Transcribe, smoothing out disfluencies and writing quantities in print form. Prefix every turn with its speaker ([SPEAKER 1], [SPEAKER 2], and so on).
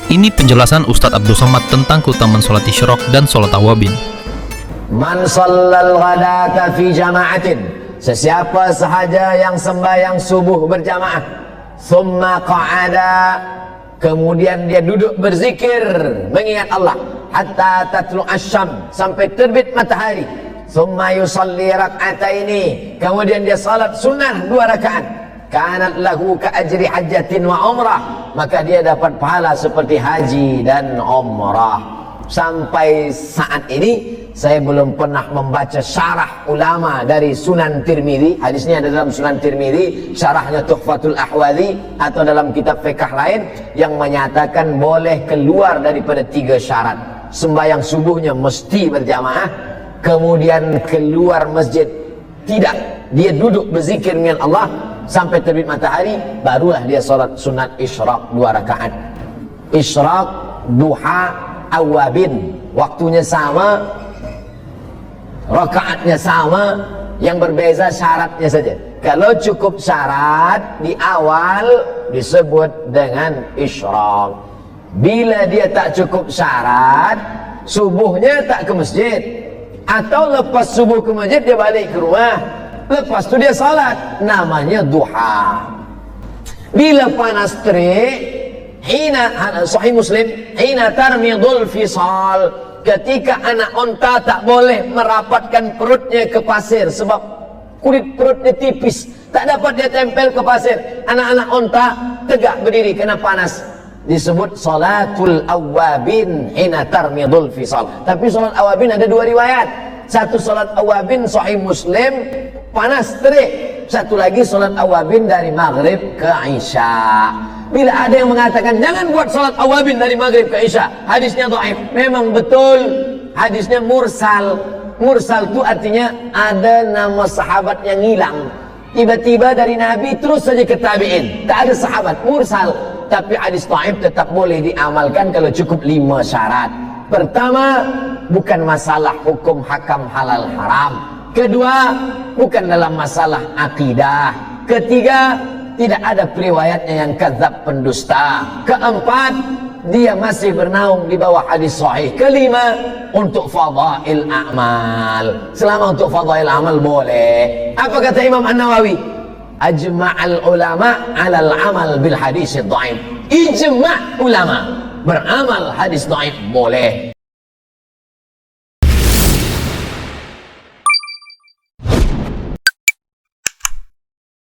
[SPEAKER 1] Ini penjelasan Ustadz Abdul Somad tentang keutamaan sholat isyraq dan sholat awabin.
[SPEAKER 2] Man shallal ghadata fi jama'atin, sesiapa sahaja yang sembahyang subuh berjamaah, thumma qa'ada, kemudian dia duduk berzikir mengingat Allah, hatta tatlu asyam, sampai terbit matahari, thumma yusalli rak'ataini, kemudian dia salat sunnah 2 rakaat, kanat lahu ka ajri hajjatin wa umrah, maka dia dapat pahala seperti haji dan umrah. Sampai saat ini saya belum pernah membaca syarah ulama dari Sunan Tirmidzi. Hadisnya ada dalam Sunan Tirmidzi, syarahnya Tuhfatul Ahwazi, atau dalam kitab fiqh lain yang menyatakan boleh keluar daripada 3 syarat. Sembahyang subuhnya mesti berjamaah, kemudian keluar masjid tidak, dia duduk berzikir dengan Allah sampai terbit matahari, barulah dia salat sunat isyraq 2 rakaat. Isyraq, duha, awabin, waktunya sama, rakaatnya sama, yang berbeza syaratnya saja. Kalau cukup syarat di awal disebut dengan isyraq. Bila dia tak cukup syarat, subuhnya tak ke masjid, atau lepas subuh ke masjid dia balik ke rumah, lepas tu dia salat, namanya duha. Bila panas terik, hina, Sahih Muslim, hina tarmidul fisal, ketika anak onta tak boleh merapatkan perutnya ke pasir sebab kulit perutnya tipis, tak dapat dia tempel ke pasir, anak-anak onta tegak berdiri kena panas, disebut salatul awabin hina tarmidul fisal. Tapi salat awabin ada 2 riwayat. Satu salat awabin Sahih Muslim, panas terik. Satu lagi salat awabin dari maghrib ke isya. Bila ada yang mengatakan jangan buat salat awabin dari maghrib ke isya, hadisnya dhaif, memang betul hadisnya mursal. Mursal itu artinya ada nama sahabat yang hilang, tiba-tiba dari Nabi terus saja ke tabi'in, tak ada sahabat, mursal. Tapi hadis dhaif tetap boleh diamalkan kalau cukup 5 syarat. Pertama, bukan masalah hukum hakam halal haram. Kedua, bukan dalam masalah akidah. Ketiga, tidak ada periwayatnya yang kadzab, pendusta. Keempat, dia masih bernaung di bawah hadis sahih. Kelima, untuk fadail a'mal. Selama untuk fadail amal boleh. Apa kata Imam An-Nawawi? Ajma'al ulama 'alal amal bil hadis dhaif. Ijma' ulama beramal hadis dhaif boleh.